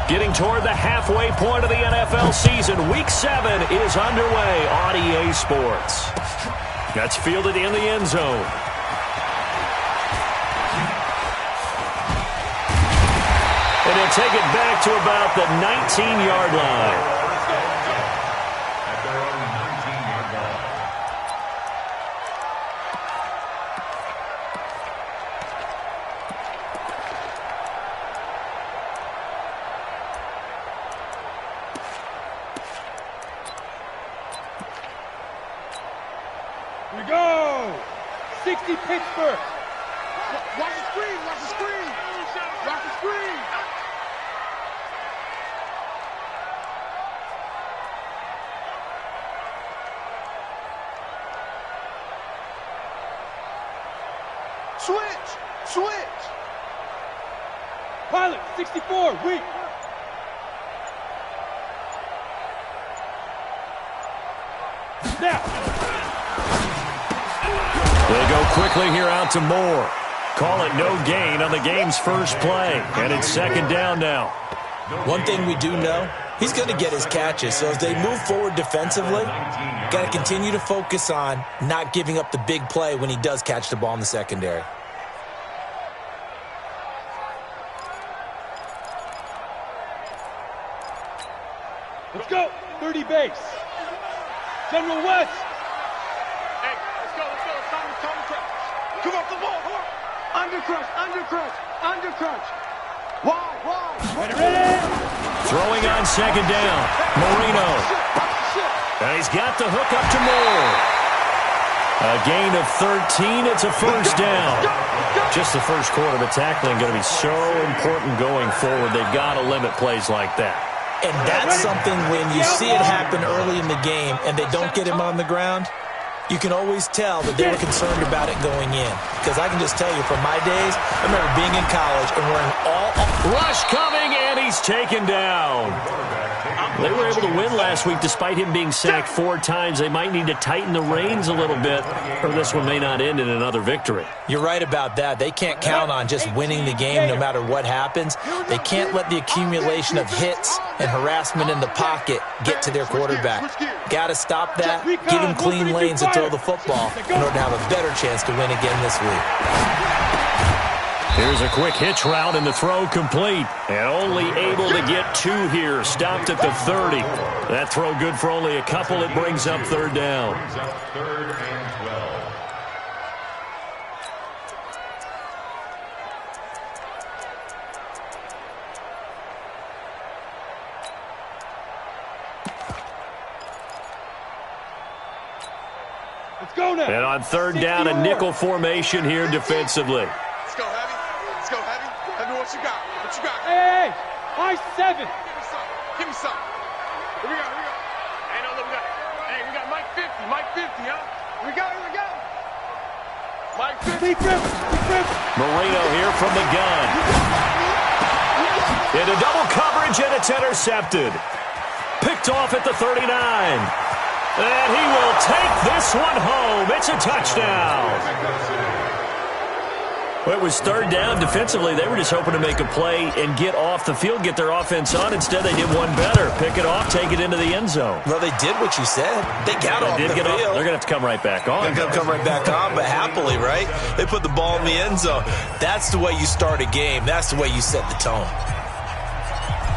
Getting toward the halfway point of the NFL season. Week 7 is underway on EA Sports. That's fielded in the end zone. And he'll take it back to about the 19-yard line. Here we go! 60 Pittsburgh! Watch the screen! Watch the screen! Watch the screen! Switch! Switch! Pilot, 64, weak! Now! They'll go quickly here out to Moore. Call it no gain on the game's first play. And it's second down now. One thing we do know, he's going to get his catches. So as they move forward defensively, got to continue to focus on not giving up the big play when he does catch the ball in the secondary. Let's go! 30 base. General West. Hey, let's go. It's time to crouch. Come off the ball. Come on. Under crunch. Wide. Ready? Throwing on second down. Marino. And he's got the hook up to Moore. A gain of 13. It's a first down. Just the first quarter, but tackling going to be so important going forward. They've got to limit plays like that. And that's something when you see it happen early in the game and they don't get him on the ground, you can always tell that they were concerned about it going in. Because I can just tell you from my days, I remember being in college and wearing all... Rush coming, and he's taken down. They were able to win last week despite him being sacked 4 times. They might need to tighten the reins a little bit, or this one may not end in another victory. You're right about that. They can't count on just winning the game no matter what happens. They can't let the accumulation of hits and harassment in the pocket get to their quarterback. Got to stop that, give him clean lanes to throw the football in order to have a better chance to win again this week. Here's a quick hitch route, and the throw complete. And only able to get 2 here. Stopped at the 30. That throw good for only a couple. It brings up third down. Third and 12. Let's go now. And on third down, a nickel formation here defensively. Let's go, Heavy. Heavy, what you got? Hey! I-7. Give me some. Here we go. Hey, no, look, we got Mike 50, huh? We got it. Mike 50. Deep rip. Marino here from the gun. Into double coverage, and it's intercepted. Picked off at the 39. And he will take this one home. It's a touchdown. Well, it was third down defensively. They were just hoping to make a play and get off the field, get their offense on. Instead, they did one better. Pick it off, take it into the end zone. Well, they did what you said. They got off the field. They're going to have to come right back on. They're going to come right back on, but happily, right? They put the ball in the end zone. That's the way you start a game. That's the way you set the tone.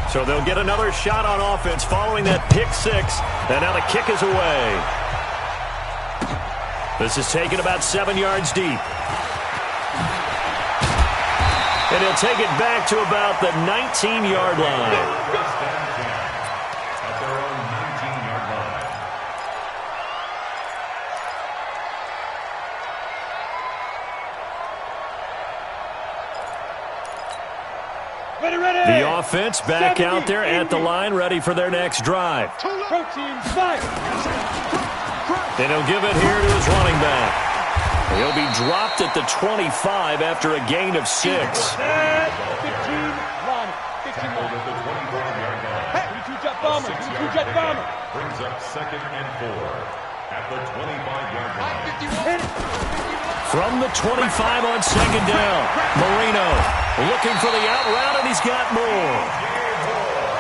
So they'll get another shot on offense following that pick 6. And now the kick is away. This is taken about 7 yards deep. And he'll take it back to about the 19-yard line. At their own 19-yard line. Ready. The offense back out there at the line, ready for their next drive. Protein fire. Then he'll give it here to his running back. He'll be dropped at the 25 after a gain of 6. 15, Ronnie. 15 Tackled at the 25-yard line. 22-jet bomber. 22-jet bomber. Brings up second and 4 at the 25-yard line. From the 25 on second down, Marino looking for the out route, and he's got more.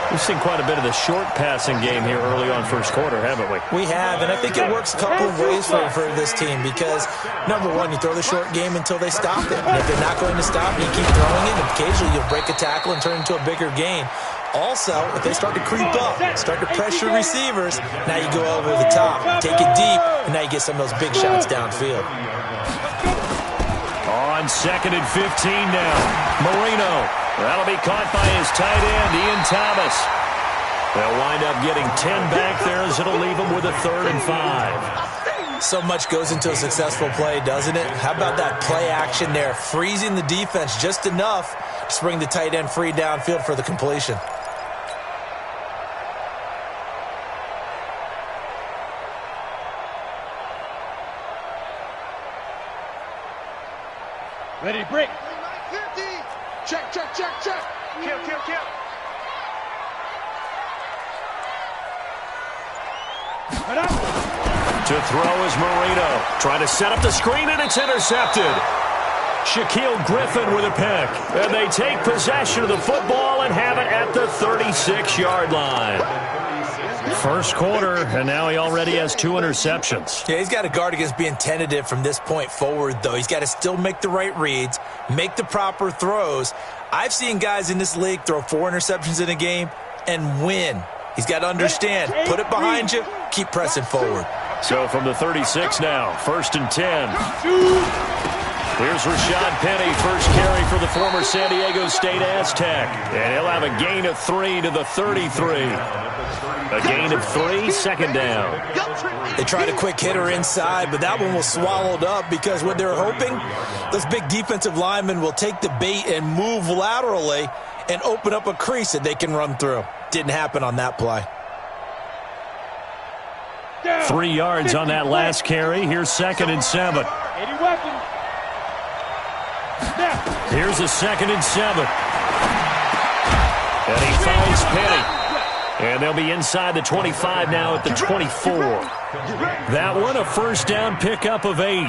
We've seen quite a bit of the short passing game here early on first quarter, haven't we? We have, and I think it works a couple of ways for this team because, number one, you throw the short game until they stop it. And if they're not going to stop it, you keep throwing it, and occasionally you'll break a tackle and turn it into a bigger gain. Also, if they start to creep up, start to pressure receivers, now you go over the top, take it deep, and now you get some of those big shots downfield. On 2nd and 15 now. Marino. That'll be caught by his tight end, Ian Thomas. They'll wind up getting 10 back there as it'll leave them with a 3rd and 5. So much goes into a successful play, doesn't it? How about that play action there, freezing the defense just enough to bring the tight end free downfield for the completion. Ready, break. 50. Check. Kill. To throw is Marino. Trying to set up the screen, and it's intercepted. Shaquille Griffin with a pick. And they take possession of the football and have it at the 36-yard line. First quarter, and now he already has 2 interceptions. Yeah, he's got to guard against being tentative from this point forward, though. He's got to still make the right reads, make the proper throws. I've seen guys in this league throw 4 interceptions in a game and win. He's got to understand, put it behind you, keep pressing forward. So from the 36 now, 1st and 10. Here's Rashad Penny, first carry for the former San Diego State Aztec. And he'll have a gain of 3 to the 33. A gain of 3, 2nd down. They tried a quick hitter inside, but that one was swallowed up because what they're hoping, those big defensive linemen will take the bait and move laterally and open up a crease that they can run through. Didn't happen on that play. 3 yards on that last carry. Here's 2nd and 7. 80 weapons. Here's a 2nd and 7. And he finds Penny. And they'll be inside the 25 now at the 24. That one, a first down pickup of 8.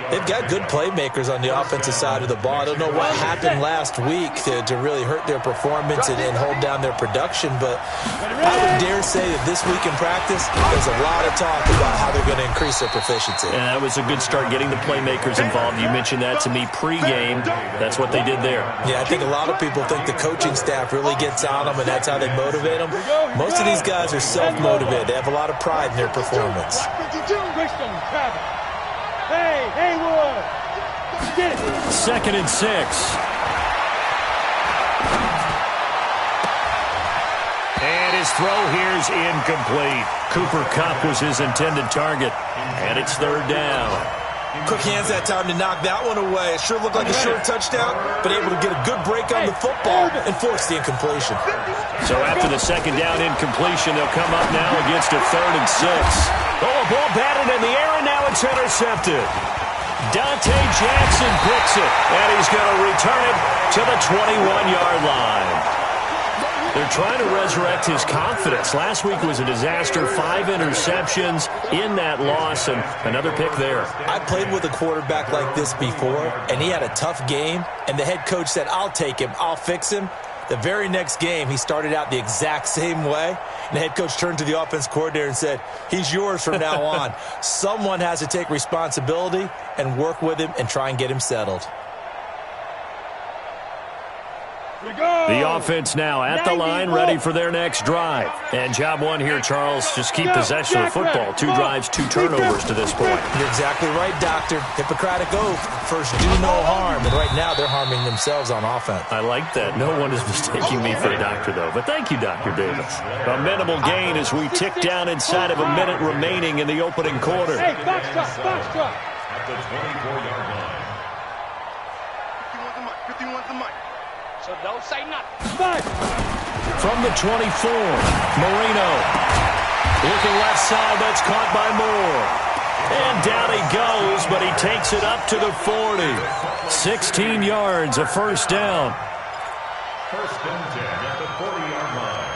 They've got good playmakers on the offensive side of the ball. I don't know what happened last week to really hurt their performance and hold down their production, but I would dare say that this week in practice, there's a lot of talk about how they're going to increase their proficiency. And that was a good start, getting the playmakers involved. You mentioned that to me pregame. That's what they did there. Yeah, I think a lot of people think the coaching staff really gets on them, and that's how they motivate them. Most of these guys are self-motivated. They have a lot of pride in their performance. Hey, Haywood! Get it! 2nd and 6. And his throw here's incomplete. Cooper Kupp was his intended target. And it's 3rd down. Quick hands that time to knock that one away. It sure looked like a short touchdown, but able to get a good break on the football and force the incompletion. So after the 2nd down incompletion, they'll come up now against a 3rd and 6. Oh, a ball batted in the air, and now it's intercepted. Dante Jackson picks it, and he's going to return it to the 21-yard line. They're trying to resurrect his confidence. Last week was a disaster, 5 interceptions in that loss, and another pick there. I played with a quarterback like this before, and he had a tough game, and the head coach said, I'll take him, I'll fix him. The very next game, he started out the exact same way, and the head coach turned to the offense coordinator and said, he's yours from now on. Someone has to take responsibility and work with him and try and get him settled. The offense now at the line, ready for their next drive. And job one here, Charles, just keep possession of the football. 2 drives, 2 turnovers to this point. You're exactly right, Doctor. Hippocratic oath, first do no harm. And right now they're harming themselves on offense. I like that. No one is mistaking me for a doctor, though. But thank you, Dr. Davis. A minimal gain as we tick down inside of a minute remaining in the opening quarter. Hey, box truck. At the 24-yard line. 51's the mic. So don't say nothing. From the 24, Marino. Looking left side, that's caught by Moore. And down he goes, but he takes it up to the 40. 16 yards, a first down. First and 10 at the 40-yard line.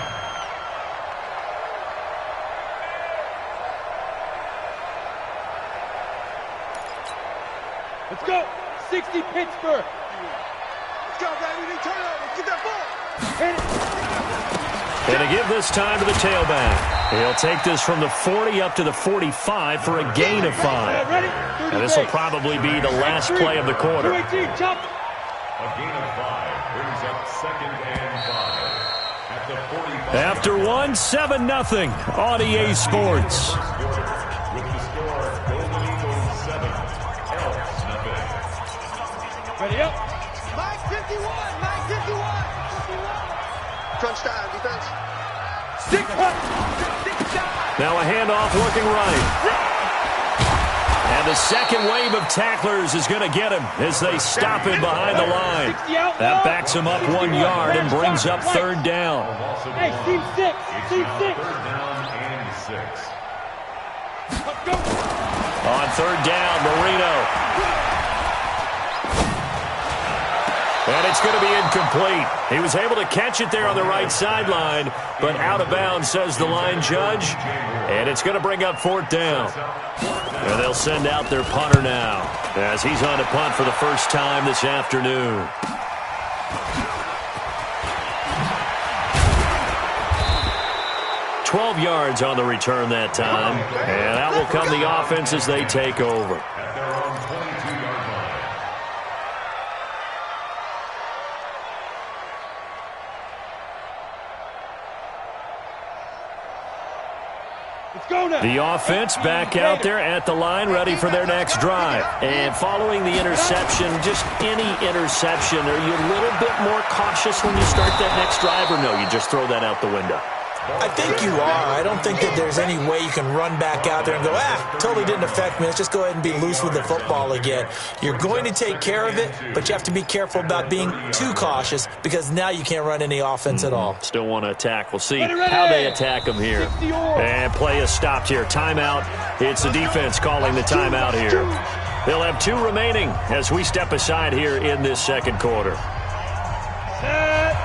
Let's go. 60 Pittsburgh. Let's go, baby. Turn over. Get that ball. Hit it. And to give this time to the tailback. He'll take this from the 40 up to the 45 for a gain of 5. And this will probably be the last play of the quarter. A gain of 5 brings up 2nd and 5 at the 45. After 1-7-0 on EA Sports. With the score, Golden Eagles 7, Elks nothing. Ready up. Mike 51, Mike 51. Crunch time, defense. Now a handoff looking right. And the second wave of tacklers is going to get him as they stop him behind the line. That backs him up 1 yard and brings up 3rd down. Hey, team 6. Team 6. 3rd down and 6. Let's go. On 3rd down, Marino. And it's going to be incomplete. He was able to catch it there on the right sideline, but out of bounds, says the line judge. And it's going to bring up 4th down. And they'll send out their punter now as he's on to punt for the first time this afternoon. "12 yards on the return that time. And out will come the offense as they take over. At their own 22-yard line. Let's go now. The offense back out there at the line, ready for their next drive. And following the interception, just any interception, are you a little bit more cautious when you start that next drive, or no, you just throw that out the window? I think you are. I don't think that there's any way you can run back out there and go, totally didn't affect me. Let's just go ahead and be loose with the football again. You're going to take care of it, but you have to be careful about being too cautious because now you can't run any offense at all. Still want to attack. We'll see how they attack them here. And play is stopped here. Timeout. It's the defense calling the timeout here. They'll have 2 remaining as we step aside here in this second quarter. Set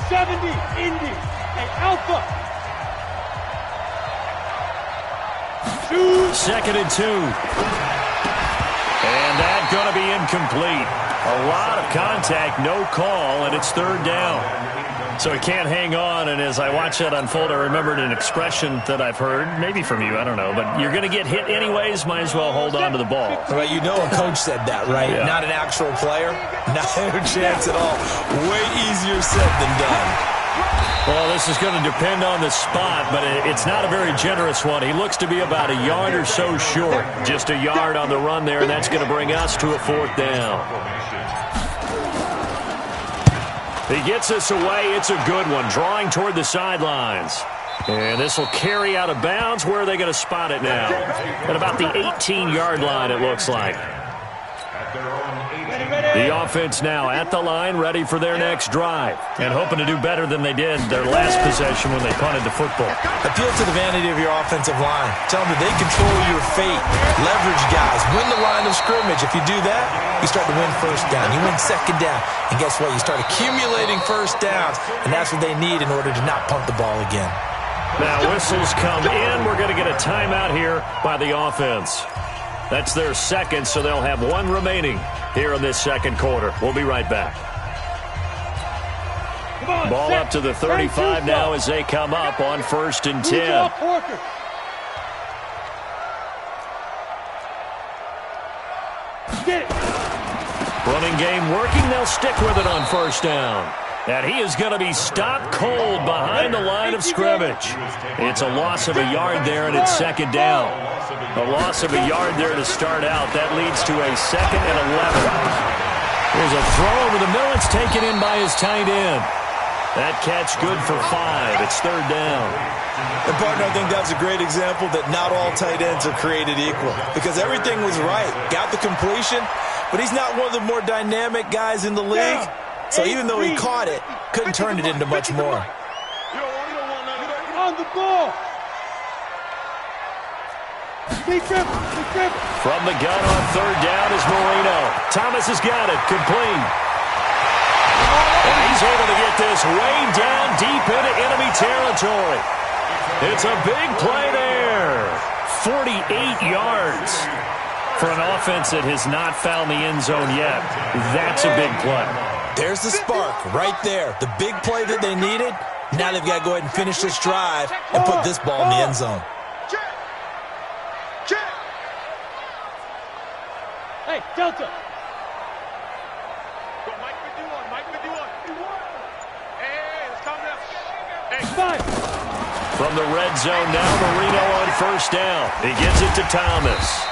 70, Indy, and Alpha. 2nd and 2. And that's going to be incomplete. A lot of contact, no call, and it's 3rd down. So he can't hang on, and as I watch that unfold, I remembered an expression that I've heard, maybe from you, I don't know, but you're going to get hit anyways, might as well hold on to the ball. Right, you know a coach said that, right? Yeah. Not an actual player. Not a chance at all. Way easier said than done. Well, this is going to depend on the spot, but it's not a very generous one. He looks to be about a yard or so short. Just a yard on the run there, and that's going to bring us to a 4th down. He gets us away. It's a good one, drawing toward the sidelines. And this will carry out of bounds. Where are they going to spot it now? At about the 18-yard line, it looks like. The offense now at the line, ready for their next drive, and hoping to do better than they did their last possession when they punted the football. Appeal to the vanity of your offensive line. Tell them that they control your fate. Leverage guys. Win the line of scrimmage. If you do that, you start to win 1st down. You win 2nd down. And guess what? You start accumulating 1st downs, and that's what they need in order to not punt the ball again. Now whistles come in. We're going to get a timeout here by the offense. That's their 2nd, so they'll have 1 remaining here in this second quarter. We'll be right back. Ball up to the 35 now as they come up on 1st and 10. Running game working. They'll stick with it on 1st down. And he is going to be stopped cold behind the line of scrimmage. It's a loss of a yard there, and it's 2nd down. A loss of a yard there to start out. That leads to a 2nd and 11. There's a throw over the middle. It's taken in by his tight end. That catch good for 5. It's 3rd down. And, partner, I think that's a great example that not all tight ends are created equal because everything was right. Got the completion, but he's not one of the more dynamic guys in the league. So even though he caught it, couldn't turn it into much more. On the ball. From the gun on 3rd down is Marino. Thomas has got it. Complete. And he's able to get this way down deep into enemy territory. It's a big play there. 48 yards for an offense that has not found the end zone yet. That's a big play. There's the spark right there. The big play that they needed, Now they've got to go ahead and finish this drive and put this ball in the end zone. Hey, Delta. Mike 51, Mike 51. Hey, let's calm down. Hey, Fire. From the red zone now, Marino on first down. He gives it to Thomas.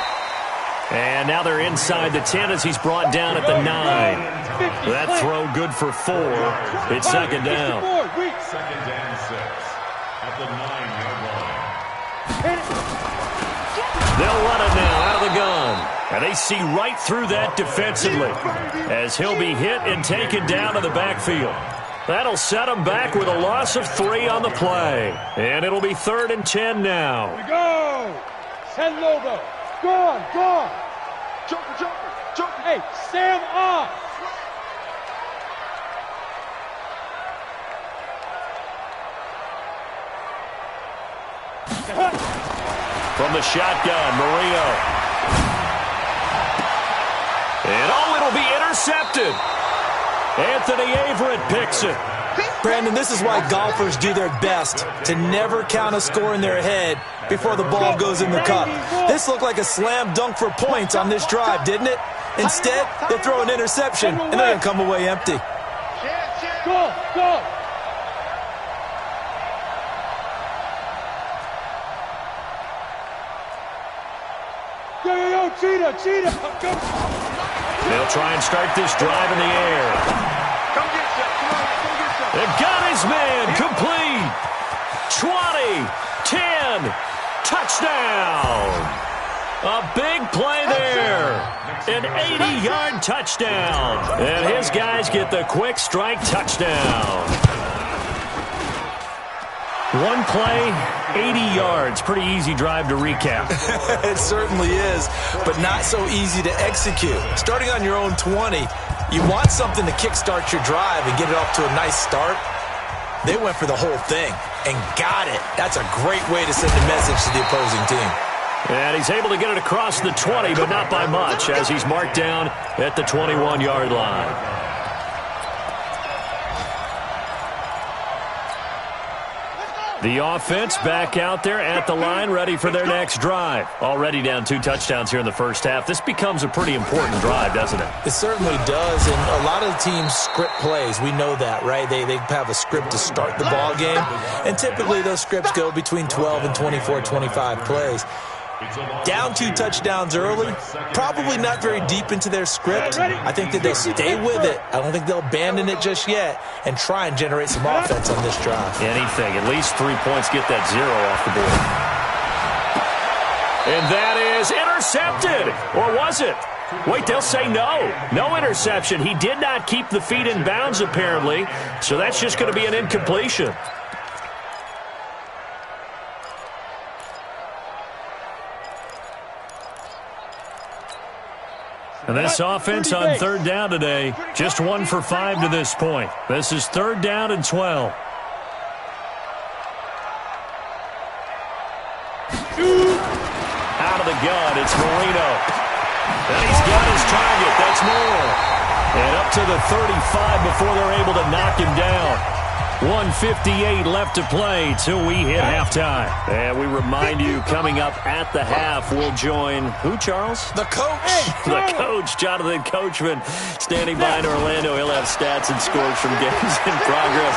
And now they're inside the 10 as he's brought down at the 9. That throw good for 4. It's second down. Second and 6 at the 9-yard line. They'll run it now out of the gun. And they see right through that defensively as he'll be hit and taken down to the backfield. That'll set him back with a loss of 3 on the play. And it'll be 3rd and 10 now. Here we go. Send Lobo. Gone. Joker. Hey, Sam off. From the shotgun, Marino. And it'll be intercepted. Anthony Averett picks it. Brandon, this is why golfers do their best to never count a score in their head before the ball goes in the cup. This looked like a slam dunk for points on this drive, didn't it? Instead, they throw an interception, and they're going to come away empty. Go. Yo, cheetah. Go. They'll try and start this drive in the air. come get some. They've got his man complete. 20, 10, touchdown. A big play there. An 80-yard touchdown. And his guys get the quick strike touchdown. One play, 80 yards. Pretty easy drive to recap. It certainly is, but not so easy to execute. Starting on your own 20, you want something to kickstart your drive and get it off to a nice start. They went for the whole thing and got it. That's a great way to send a message to the opposing team. And he's able to get it across the 20, but not by much, as he's marked down at the 21-yard line. The offense back out there at the line, ready for their next drive. Already down 2 touchdowns here in the first half. This becomes a pretty important drive, doesn't it? It certainly does, and a lot of the teams script plays. We know that, right? They have a script to start the ball game, and typically those scripts go between 12 and 24, 25 plays. Down 2 touchdowns early, probably not very deep into their script. I think that they'll stay with it. I don't think they'll abandon it just yet and try and generate some offense on this drive. Anything. At least 3 points, get that 0 off the board. And that is intercepted. Or was it? Wait, they'll say no. No interception. He did not keep the feet in bounds, apparently. So that's just going to be an incompletion. And this offense on 3rd down today, just 1 for 5 to this point. This is 3rd down and 12. Out of the gun, it's Marino. And he's got his target. That's more. And up to the 35 before they're able to knock him down. 1:58 left to play till we hit halftime. And we remind you, coming up at the half, we'll join who, Charles? The coach. The coach, Jonathan Coachman, standing by in Orlando. He'll have stats and scores from games in progress,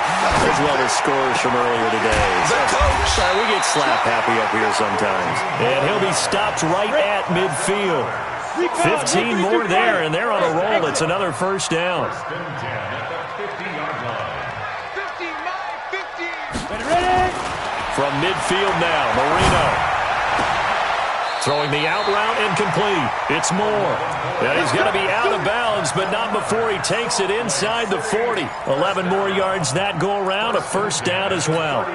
as well as scores from earlier today. The coach. We get slap happy up here sometimes. And he'll be stopped right at midfield. 15 more there, and they're on a roll. It's another first down. From midfield now, Marino. Throwing the out route incomplete. It's Moore. And he's going to be out of bounds, but not before he takes it inside the 40. 11 more yards that go around, a first down as well.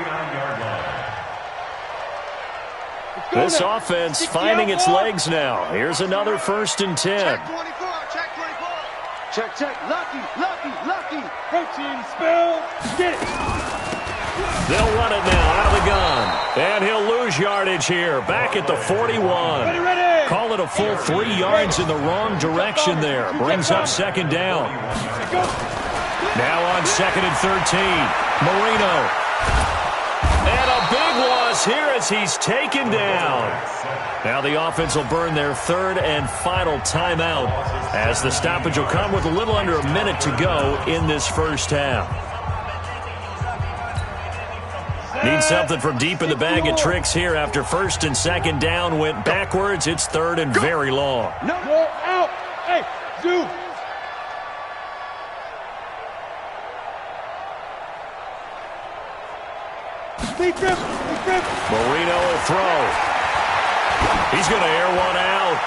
This offense finding its legs now. Here's another 1st and 10. Check 24, check 24. Check. Lucky. Protein spill. Get it. They'll run it now out of the gun. And he'll lose yardage here. Back at the 41. Ready. Call it a full 3 yards in the wrong direction there. Brings up 2nd down. Now on 2nd and 13. Marino And a big loss here as he's taken down. Now the offense will burn their third and final timeout as the stoppage will come with a little under a minute to go in this first half. Need something from deep in the bag of tricks here after first and second down went backwards. It's third and very long. No, out. Hey, Zoo. Marino will throw. He's going to air one out.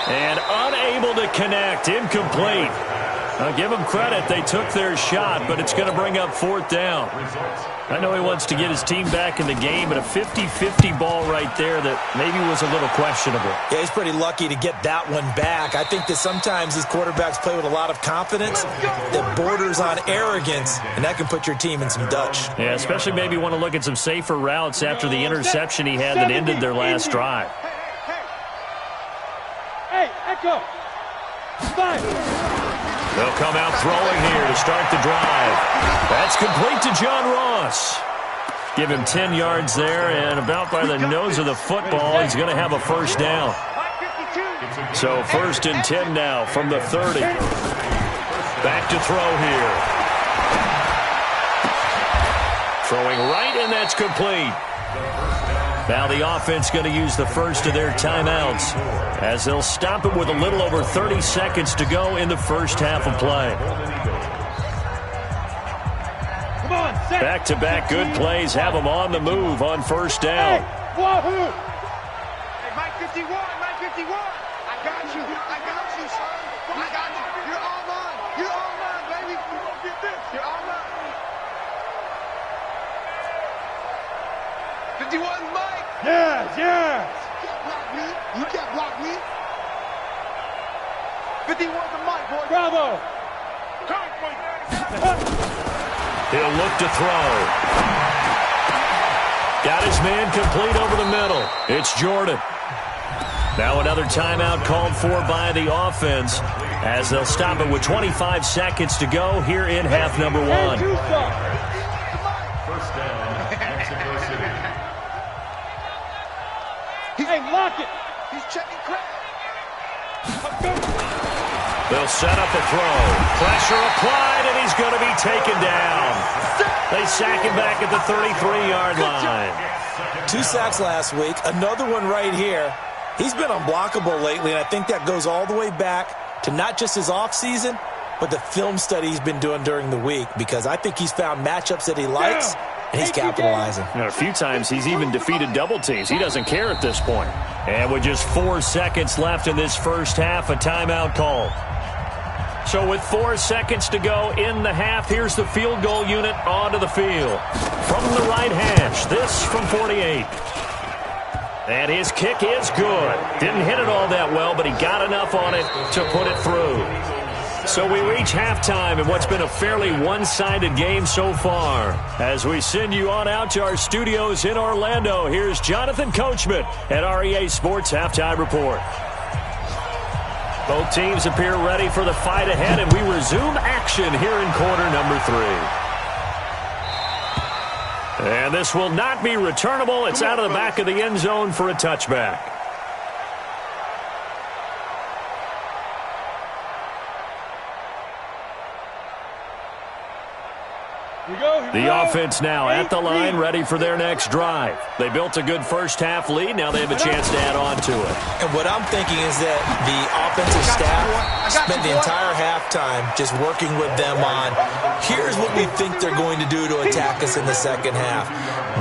And unable to connect. Incomplete. I'll give him credit. They took their shot, but it's going to bring up fourth down. I know he wants to get his team back in the game, but a 50-50 ball right there that maybe was a little questionable. Yeah, he's pretty lucky to get that one back. I think that sometimes these quarterbacks play with a lot of confidence that borders on arrogance, and that can put your team in some Dutch. Yeah, especially maybe want to look at some safer routes after the interception he had that ended their last drive. Hey, Echo. Five. They'll come out throwing here to start the drive. That's complete to John Ross. Give him 10 yards there, and about by the nose of the football, he's going to have a first down. So first and 10 now from the 30. Back to throw here. Throwing right, and that's complete. Now the offense going to use the first of their timeouts as they'll stop it with a little over 30 seconds to go in the first half of play. Back-to-back good plays have them on the move on first down. Hey, Wahoo! Hey, Mike 51, Mike 51. I got you, son. I got you. You're all mine. You're all mine, baby. You're gonna get this. You're all mine. 51, Mike. Yes. You can't block me. 51 to Mike, boy. Bravo. He'll look to throw. Got his man complete over the middle. It's Jordan. Now another timeout called for by the offense as they'll stop it with 25 seconds to go here in half number one. First down, Mexico City. Hey, lock it. He's checking crack. They'll set up a throw. Pressure applied, and he's going to be taken down. They sack him back at the 33-yard line. 2 sacks last week, another one right here. He's been unblockable lately, and I think that goes all the way back to not just his offseason, but the film study he's been doing during the week, because I think he's found matchups that he likes, and he's capitalizing. A few times he's even defeated double teams. He doesn't care at this point. And with just 4 seconds left in this first half, a timeout call. So with 4 seconds to go in the half, here's the field goal unit onto the field. From the right hash, this from 48. And his kick is good. Didn't hit it all that well, but he got enough on it to put it through. So we reach halftime in what's been a fairly one-sided game so far. As we send you on out to our studios in Orlando, here's Jonathan Coachman at REA Sports Halftime Report. Both teams appear ready for the fight ahead, and we resume action here in quarter number 3. And this will not be returnable. It's out of the back of the end zone for a touchback. The offense now at the line, ready for their next drive. They built a good first-half lead. Now they have a chance to add on to it. And what I'm thinking is that the offensive staff spent the entire halftime just working with them on, here's what we think they're going to do to attack us in the second half.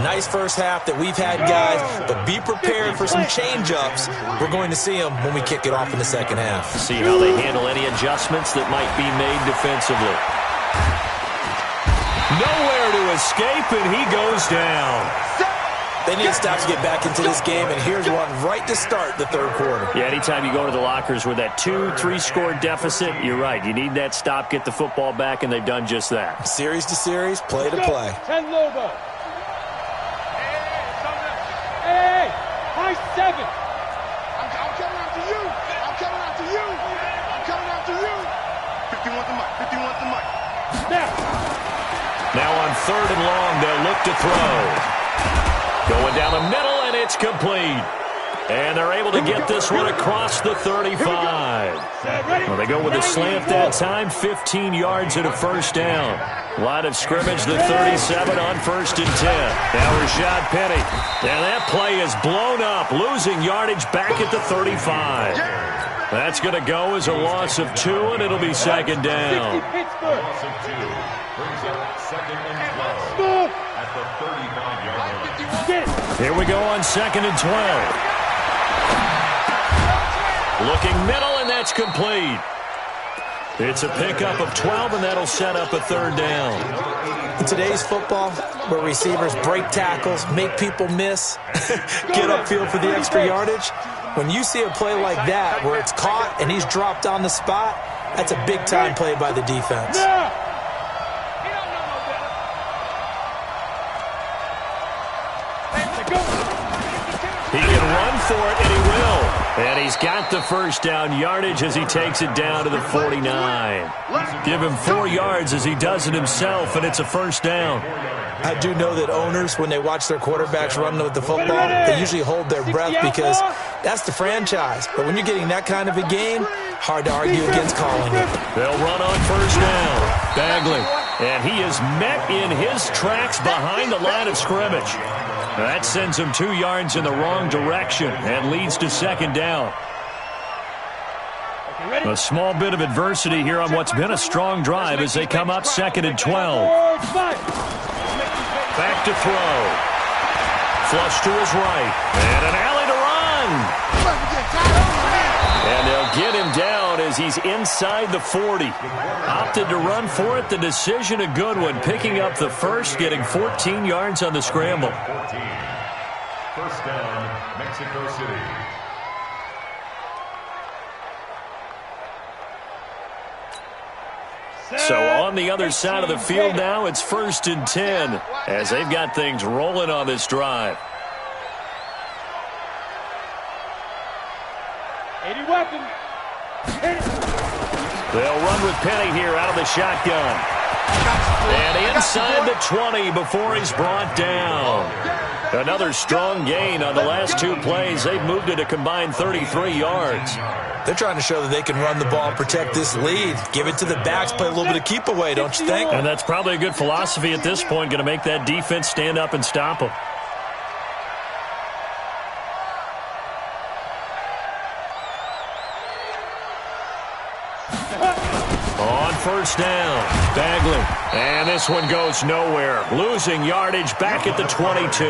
Nice first half that we've had, guys, but be prepared for some change-ups. We're going to see them when we kick it off in the second half. See how they handle any adjustments that might be made defensively. Nowhere to escape, and he goes down. They need to stop to get back into this game, and here's one right to start the third quarter. Yeah, anytime you go to the lockers with that 2-3 score deficit, you're right. You need that stop, get the football back, and they've done just that. Series to series, play to play. 10 Lobo. Hey, high 7. I'm coming after you. I'm coming after you. I'm coming after you. 51 to Mike. 51 to Mike. Now on 3rd and long, they'll look to throw. Going down the middle, and it's complete. And they're able to get this one across the 35. Well, they go with a slant that time, 15 yards and a first down. Line of scrimmage, the 37 on 1st and 10. Now Rashad Penny. And that play is blown up, losing yardage back at the 35. That's going to go as a loss of 2, and it'll be 2nd down. Loss of 2 brings up 2nd and 12 at the 35-yard line. Here we go on 2nd and 12. Looking middle, and that's complete. It's a pickup of 12, and that'll set up a 3rd down. In today's football, where receivers break tackles, make people miss, get upfield for the extra yardage, when you see a play like that where it's caught and he's dropped on the spot, that's a big-time play by the defense. He can run for it, and he will. And he's got the first down yardage as he takes it down to the 49. Give him 4 yards as he does it himself, and it's a first down. I do know that owners, when they watch their quarterbacks run with the football, they usually hold their breath because that's the franchise. But when you're getting that kind of a game, hard to argue against calling it. They'll run on first down. Bagley. And he is met in his tracks behind the line of scrimmage. That sends him 2 yards in the wrong direction and leads to 2nd down. A small bit of adversity here on what's been a strong drive as they come up 2nd and 12. Back to throw. Flush to his right. And an alley to run. And they'll get him down as he's inside the 40. Opted to run for it. The decision a good one. Picking up the first, getting 14 yards on the scramble. 14. First down, Mexico City. So on the other side of the field now, it's 1st and 10 as they've got things rolling on this drive. 80 weapon. They'll run with Penny here out of the shotgun. And inside the 20 before he's brought down. Another strong gain on the last 2 plays. They've moved it a combined 33 yards. They're trying to show that they can run the ball and protect this lead. Give it to the backs, play a little bit of keep away, don't you think? And that's probably a good philosophy at this point, going to make that defense stand up and stop them. On first down, Bagley. And this one goes nowhere. Losing yardage back at the 22.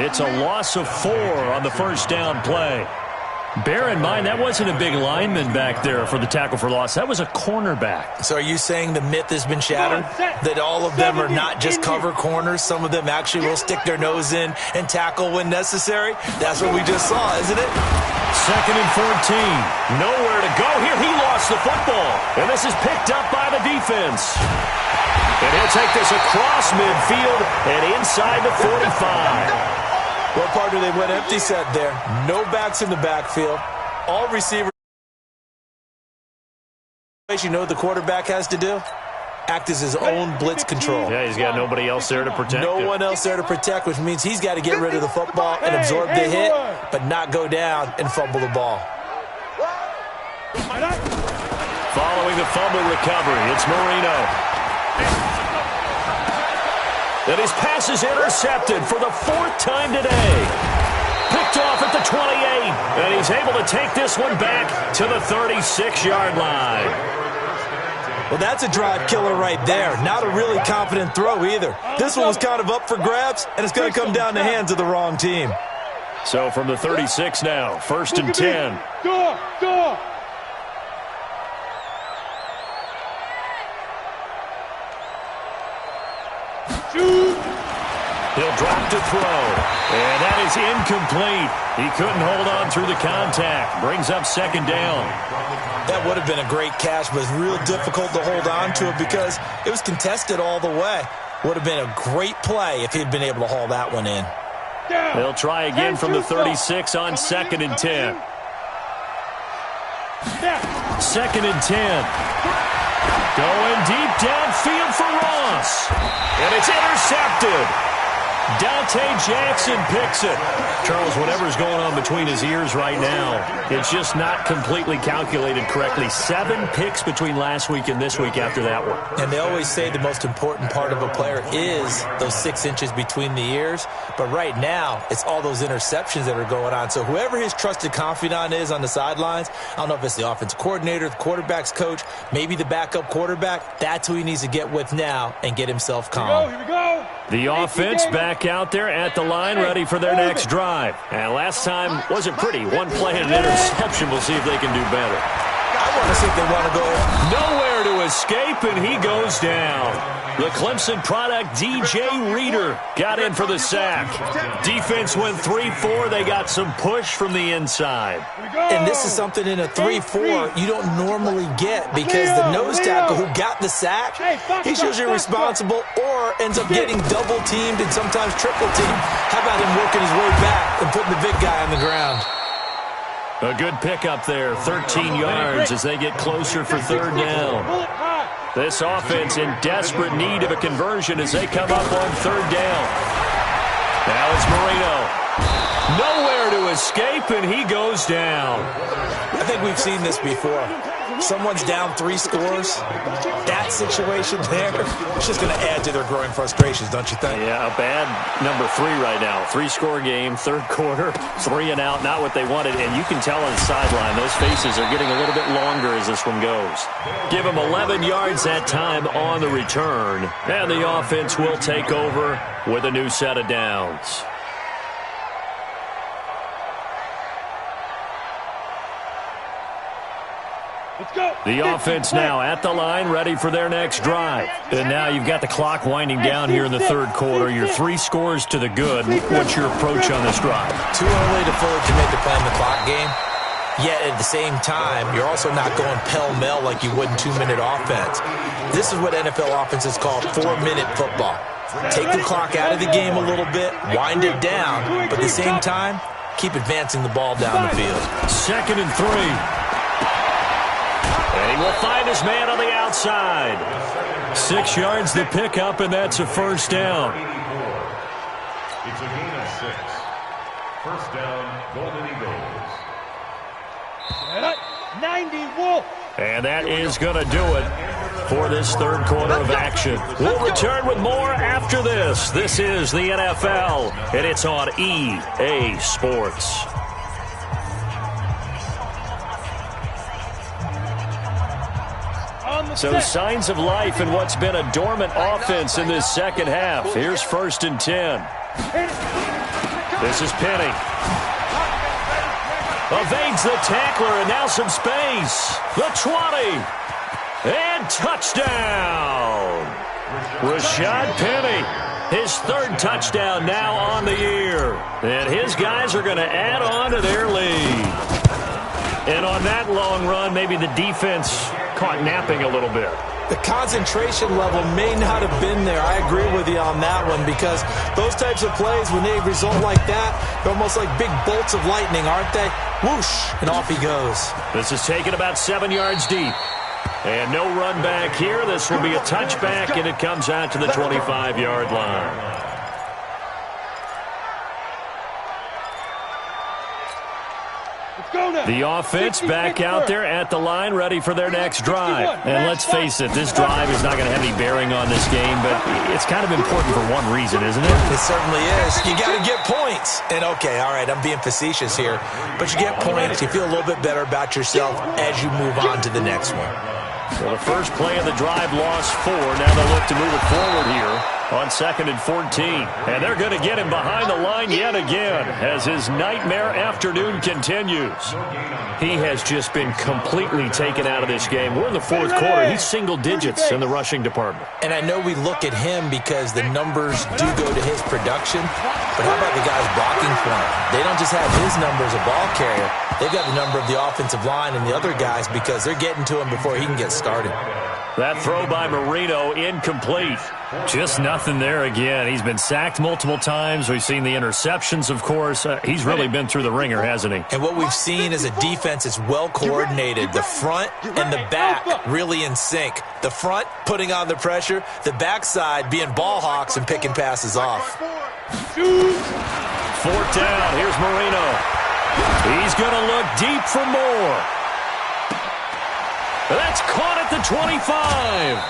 It's a loss of 4 on the first down play. Bear in mind, that wasn't a big lineman back there for the tackle for loss. That was a cornerback. So are you saying the myth has been shattered? That all of them are not just cover corners? Some of them actually will stick their nose in and tackle when necessary? That's what we just saw, isn't it? 2nd and 14. Nowhere to go here. He lost the football. And this is picked up by the defense. And he'll take this across midfield and inside the 45. Well, partner, they went empty set there. No backs in the backfield. All receivers. You know what the quarterback has to do? Act as his own blitz control. Yeah, he's got nobody else there to protect him. No one else there to protect, which means he's got to get rid of the football and absorb the hit, but not go down and fumble the ball. Following the fumble recovery, it's Marino. And his pass is intercepted for the 4th time today. Picked off at the 28. And he's able to take this one back to the 36-yard line. Well, that's a drive killer right there. Not a really confident throw either. This one was kind of up for grabs, and it's going to come down the hands of the wrong team. So from the 36 now, 1st and 10. Door. He'll drop to throw. And that is incomplete. He couldn't hold on through the contact. Brings up 2nd down. That would have been a great catch, but it's real difficult to hold on to it because it was contested all the way. Would have been a great play if he'd been able to haul that one in. They'll try again from the 36 on 2nd and 10. 2nd and 10. Going deep downfield for Ross. And it's intercepted. Dante Jackson picks it. Charles, whatever's going on between his ears right now, it's just not completely calculated correctly. 7 picks between last week and this week after that one. And they always say the most important part of a player is those 6 inches between the ears. But right now, it's all those interceptions that are going on. So whoever his trusted confidant is on the sidelines, I don't know if it's the offensive coordinator, the quarterback's coach, maybe the backup quarterback, that's who he needs to get with now and get himself calm. Here we go. The offense back out there at the line, ready for their next drive. And last time wasn't pretty. 1 play and an interception. We'll see if they can do better. I want to see if they want to go. Nowhere to escape, and he goes down. The Clemson product, DJ Reader, got in for the sack. Defense went 3-4. They got some push from the inside. And this is something in a 3-4 you don't normally get because the nose tackle who got the sack, he's usually responsible or ends up getting double-teamed and sometimes triple-teamed. How about him working his way back and putting the big guy on the ground? A good pickup there, 13 yards as they get closer for 3rd down. This offense in desperate need of a conversion as they come up on 3rd down. Now it's Marino. Nowhere to escape, and he goes down. I think we've seen this before. Someone's down 3 scores. That situation there, it's just going to add to their growing frustrations, don't you think? Yeah, a bad number 3 right now. 3-score game, 3rd quarter, 3 and out, not what they wanted. And you can tell on the sideline, those faces are getting a little bit longer as this one goes. Give them 11 yards that time on the return. And the offense will take over with a new set of downs. The offense now at the line, ready for their next drive. And now you've got the clock winding down here in the 3rd quarter. You're 3 scores to the good. What's your approach on this drive? Too early to fully commit to playing the clock game. Yet at the same time, you're also not going pell-mell like you would in 2-minute offense. This is what NFL offenses call 4-minute football. Take the clock out of the game a little bit, wind it down, but at the same time, keep advancing the ball down the field. 2nd and 3. And he will find his man on the outside. 6 yards to pick up, and that's a 1st down. It's a gain of 6. 1st down, Golden Eagles. 90 Wolf. And that is going to do it for this 3rd quarter of action. We'll return with more after this. This is the NFL, and it's on EA Sports. So signs of life in what's been a dormant offense in this 2nd half. Here's 1st and 10. This is Penny. Evades the tackler, and now some space. The 20. And touchdown. Rashad Penny. His 3rd touchdown now on the year. And his guys are going to add on to their lead. And on that long run, maybe the defense caught napping a little bit. The concentration level may not have been there. I agree with you on that one because those types of plays, when they result like that, they're almost like big bolts of lightning, aren't they? Whoosh, and off he goes. This is taken about 7 yards deep. And no run back here. This will be a touchback, and it comes out to the 25-yard line. The offense back out there at the line, ready for their next drive. And let's face it, this drive is not going to have any bearing on this game, but it's kind of important for one reason, isn't it? It certainly is. You got to get points. And, okay, all right, I'm being facetious here, but you get points. You feel a little bit better about yourself as you move on to the next one. So the first play of the drive lost 4. Now they look to move it forward here on 2nd and 14. And they're going to get him behind the line yet again as his nightmare afternoon continues. He has just been completely taken out of this game. We're in the 4th quarter. He's single digits in the rushing department. And I know we look at him because the numbers do go to his production, but how about the guys blocking for him? They don't just have his number as a ball carrier. They've got the number of the offensive line and the other guys because they're getting to him before he can get started. That throw by Marino incomplete. Just nothing there again. He's been sacked multiple times. We've seen the interceptions, of course. He's really been through the ringer, hasn't he? And what we've seen is a defense that's well coordinated. The front and the back really in sync. The front putting on the pressure. The backside being ball hawks and picking passes off. 4th down. Here's Marino. He's going to look deep for more. That's caught at the 25.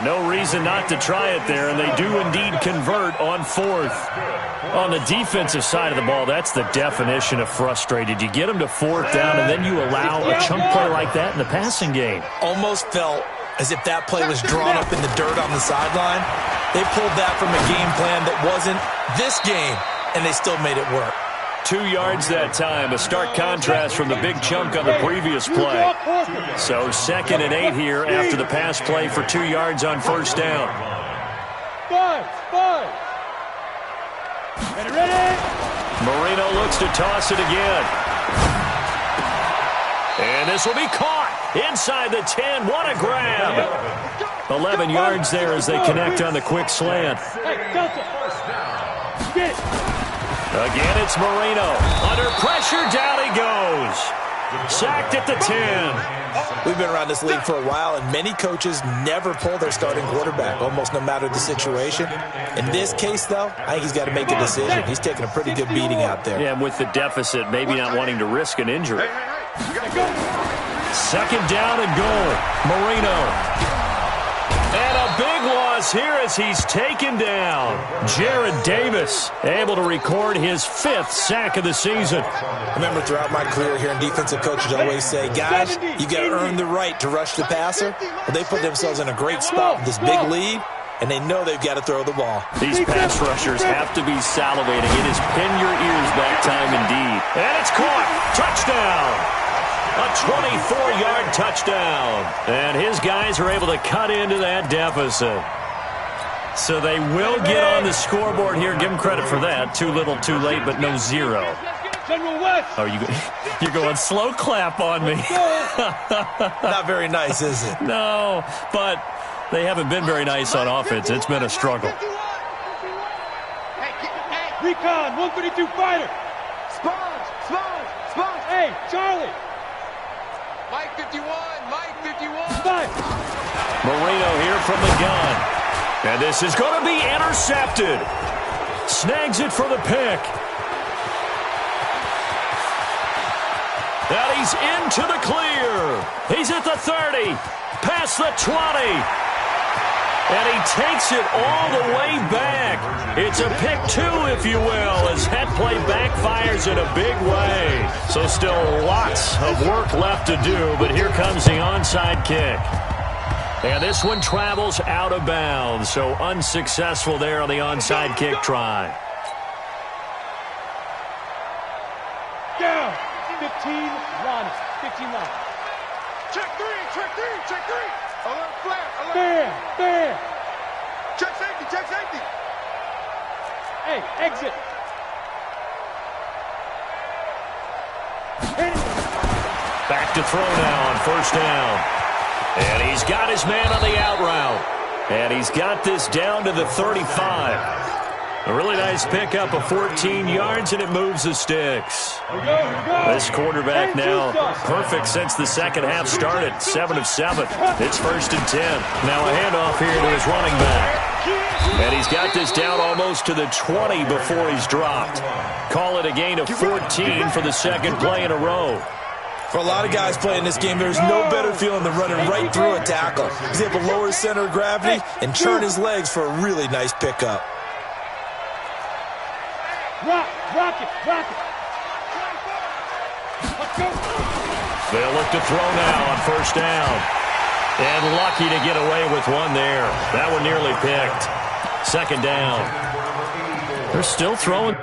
No reason not to try it there, and they do indeed convert on 4th. On the defensive side of the ball, that's the definition of frustrated. You get them to 4th down, and then you allow a chunk play like that in the passing game. Almost felt as if that play was drawn up in the dirt on the sideline. They pulled that from a game plan that wasn't this game, and they still made it work. 2 yards that time, a stark contrast from the big chunk on the previous play. So 2nd and 8 here after the pass play for 2 yards on 1st down. Ready? Marino looks to toss it again. And this will be caught inside the 10. What a grab. 11 yards there as they connect on the quick slant. Again, it's Marino. Under pressure, down he goes. Sacked at the 10. We've been around this league for a while, and many coaches never pull their starting quarterback, almost no matter the situation. In this case, though, I think he's got to make a decision. He's taking a pretty good beating out there. Yeah, and with the deficit, maybe not wanting to risk an injury. 2nd down and goal. Marino. And a big loss here as he's taken down. Jared Davis able to record his 5th sack of the season. I remember throughout my career hearing defensive coaches always say, guys, you got to earn the right to rush the passer. Well, they put themselves in a great spot with this big lead, and they know they've got to throw the ball. These pass rushers have to be salivating. It is pin your ears back time indeed. And it's caught. Touchdown. A 24-yard touchdown. And his guys are able to cut into that deficit. So they will get on the scoreboard here. Give them credit for that. Too little, too late, but no 0. Oh, you're going slow clap on me. Not very nice, is it? No, but they haven't been very nice on offense. It's been a struggle. Recon, 152 fighter. Sponge. Hey, Charlie. Mike 51. Marino here from the gun. And this is going to be intercepted. Snags it for the pick. And he's into the clear. He's at the 30. Past the 20. And he takes it all the way back. It's a pick 2, if you will, as that play backfires in a big way. So still lots of work left to do, but here comes the onside kick. And this one travels out of bounds, so unsuccessful there on the onside kick try. Down. 15 runs. 15 runs. Check three. Alert flat. Bam. Check safety. Hey, exit. Back to throw now on 1st down. And he's got his man on the out route. And he's got this down to the 35. A really nice pickup of 14 yards, and it moves the sticks. This quarterback now perfect since the second half started. 7 of 7. It's 1st and 10. Now a handoff here to his running back. And he's got this down almost to the 20 before he's dropped. Call it a gain of 14 for the 2nd play in a row. For a lot of guys playing this game, there's no better feeling than running right through a tackle. He's able to lower his center of gravity and churn his legs for a really nice pickup. Rock it. Let's go. They'll look to throw now on 1st down. And lucky to get away with one there. That one nearly picked. 2nd down. They're still throwing.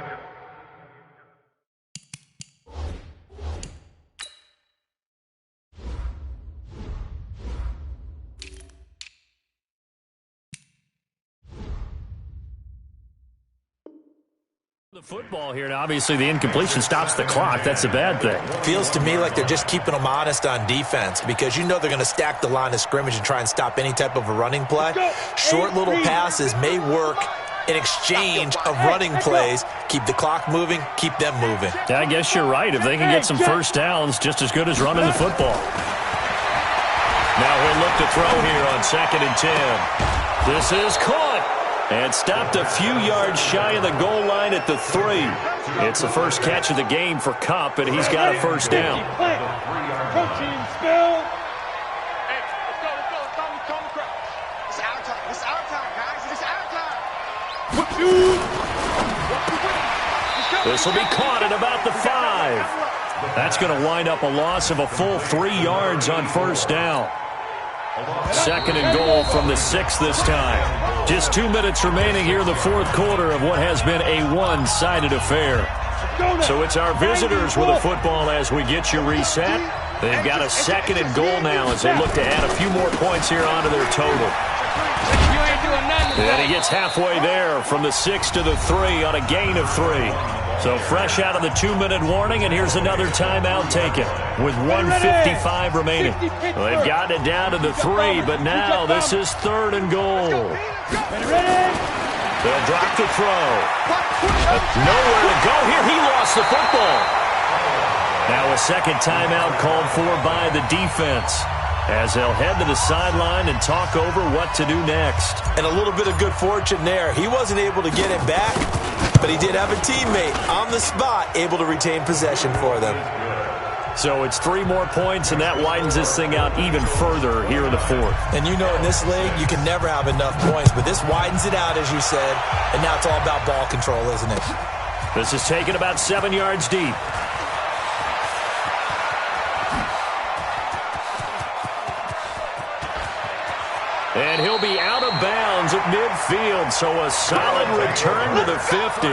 The football here, and obviously the incompletion stops the clock. That's a bad thing. Feels to me like they're just keeping them honest on defense because you know they're going to stack the line of scrimmage and try and stop any type of a running play. Short little passes may work in exchange of running plays. Keep the clock moving, keep them moving. Yeah, I guess you're right. If they can get some first downs, just as good as running the football. Now he'll look to throw here on 2nd and 10. This is caught. And stopped a few yards shy of the goal line at the 3. It's the first catch of the game for Kupp, and he's got a first down. Coaching spell. Hey, let's go. It's our time. It's our time, guys. It's our time. This will be caught at about the 5. That's going to wind up a loss of a full 3 yards on first down. 2nd and goal from the 6 this time. Just 2 minutes remaining here in the fourth quarter of what has been a one-sided affair. So it's our visitors with a football as we get you reset. They've got a 2nd and goal now as they look to add a few more points here onto their total. And he gets halfway there from the 6 to the 3 on a gain of 3. So fresh out of the 2-minute warning, and here's another timeout taken with 1:55 remaining. Well, they've gotten it down to the 3, but now this is 3rd and goal. They'll drop the throw. Nowhere to go here. He lost the football. Now a second timeout called for by the defense as they'll head to the sideline and talk over what to do next. And a little bit of good fortune there. He wasn't able to get it back, but he did have a teammate on the spot able to retain possession for them. So it's 3 more points, and that widens this thing out even further here in the fourth. And you know in this league, you can never have enough points, but this widens it out, as you said, and now it's all about ball control, isn't it? This is taken about 7 yards deep. And he'll be out of bounds at midfield, so a solid return to the 50.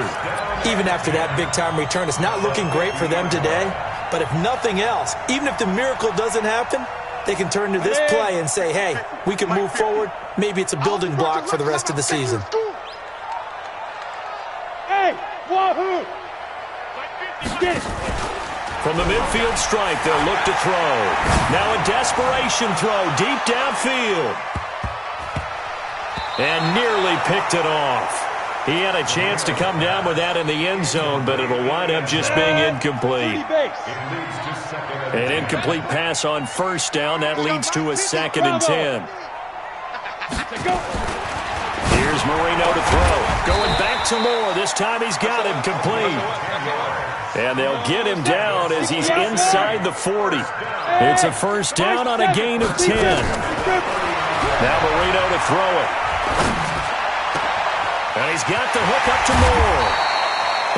Even after that big-time return, it's not looking great for them today. But if nothing else, even if the miracle doesn't happen, they can turn to this play and say, hey, we can move forward. Maybe it's a building block for the rest of the season. Hey, wahoo! Get it. From the midfield stripe, they'll look to throw. Now a desperation throw deep downfield. And nearly picked it off. He had a chance to come down with that in the end zone, but it'll wind up just being incomplete. An incomplete pass on first down. That leads to a 2nd and 10. Here's Marino to throw. Going back to Moore. This time he's got him complete. And they'll get him down as he's inside the 40. It's a first down on a gain of 10. Now Marino to throw it. And he's got the hook up to Moore.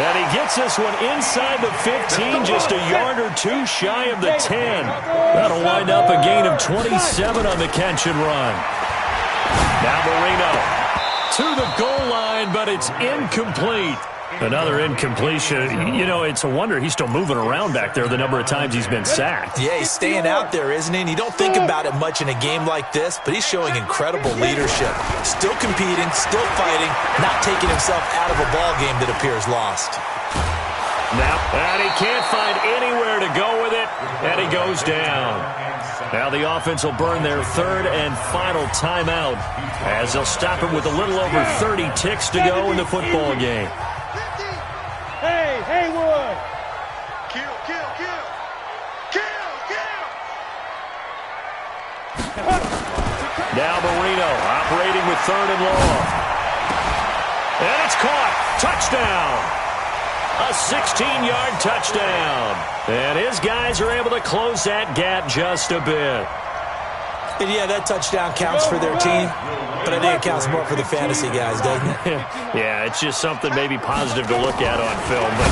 And he gets this one inside the 15, just a yard or 2 shy of the 10. That'll wind up a gain of 27 on the catch and run. Now Marino to the goal line, but it's incomplete. Another incompletion. You know, it's a wonder he's still moving around back there the number of times he's been sacked. Yeah, he's staying out there, isn't he? And you don't think about it much in a game like this, but he's showing incredible leadership. Still competing, still fighting, not taking himself out of a ball game that appears lost. Now, and he can't find anywhere to go with it, and he goes down. Now the offense will burn their 3rd and final timeout as they'll stop it with a little over 30 ticks to go in the football game. Hey, Haywood! Kill, kill, kill! Kill, kill! Now Marino operating with 3rd and long. And it's caught. Touchdown. A 16-yard touchdown. And his guys are able to close that gap just a bit. And yeah, that touchdown counts for their team, but I think it counts more for the fantasy guys, doesn't it? Yeah, it's just something maybe positive to look at on film, but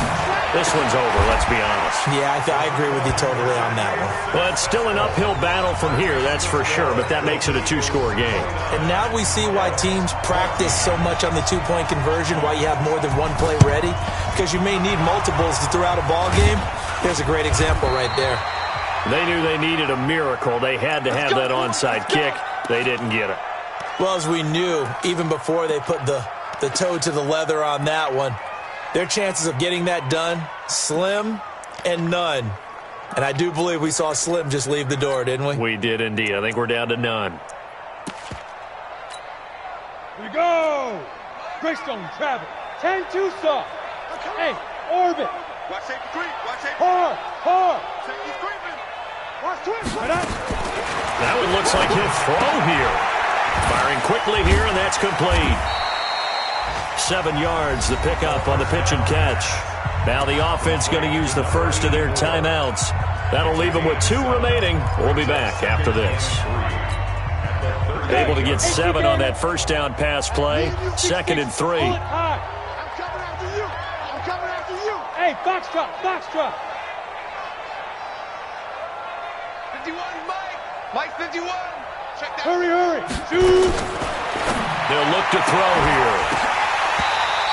this one's over, let's be honest. Yeah, I agree with you totally on that one. Well, it's still an uphill battle from here, that's for sure, but that makes it a 2-score game. And now we see why teams practice so much on the 2-point conversion, why you have more than one play ready, because you may need multiples to throw out a ball game. There's a great example right there. They knew they needed a miracle. They had to have that onside kick. They didn't get it. Well, as we knew, even before they put the toe to the leather on that one, Their chances of getting that done, slim and none. And I do believe we saw Slim just leave the door, didn't we? We did indeed. I think we're down to none. Here we go. Greystone, travel. 10-2 soft. Hey, orbit. Watch safety creep. Watch safety. Hard. Safety's creeping. Watch twist. That one looks like he'll throw here. Firing quickly here, and that's complete. 7 yards, the pickup on the pitch and catch. Now the offense going to use the first of their timeouts. That'll leave them with 2 remaining. We'll be back after this. Able to get 7 on that first down pass play. 2nd and 3. I'm coming after you. Hey, box drop. 51, Mike 51. Check that. Hurry. Shoot. They'll look to throw here.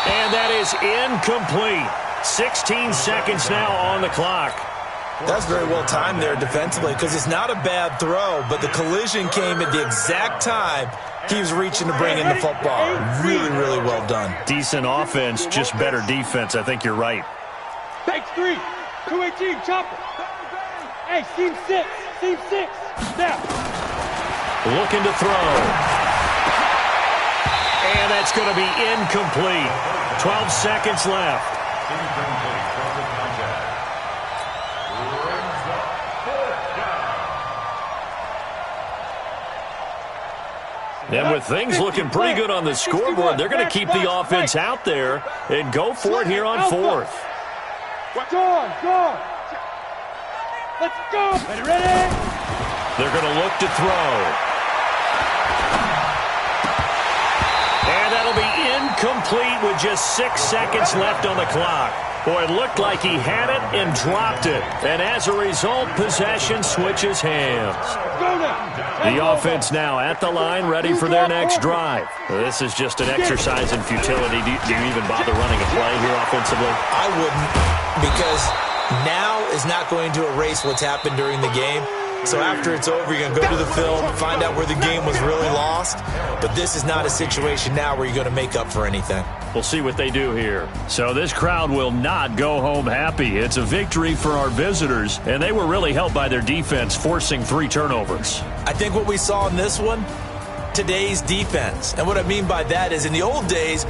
And that is incomplete. 16 seconds now on the clock. That's very well timed there defensively because it's not a bad throw, but the collision came at the exact time he was reaching to bring in the football. Really, really well done. Decent offense, just better defense. I think you're right. Fake 3. 218, chopper. Hey, seam 6. Now. Looking to throw. And that's going to be incomplete. 12 seconds left. And with things looking pretty good on the scoreboard, they're going to keep the offense out there and go for it here on 4th. Go. Let's go. Ready? They're going to look to throw. And that'll be incomplete with just 6 seconds left on the clock. Boy, it looked like he had it and dropped it. And as a result, possession switches hands. The offense now at the line, ready for their next drive. This is just an exercise in futility. Do you even bother running a play here offensively? I wouldn't, because now is not going to erase what's happened during the game. So after it's over, you're going to go to the film, find out where the game was really lost. But this is not a situation now where you're going to make up for anything. We'll see what they do here. So this crowd will not go home happy. It's a victory for our visitors, and they were really helped by their defense, forcing 3 turnovers. I think what we saw in this one, today's defense. And what I mean by that is in the old days,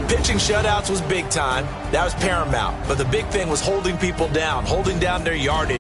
pitching shutouts was big time. That was paramount. But the big thing was holding people down, holding down their yardage.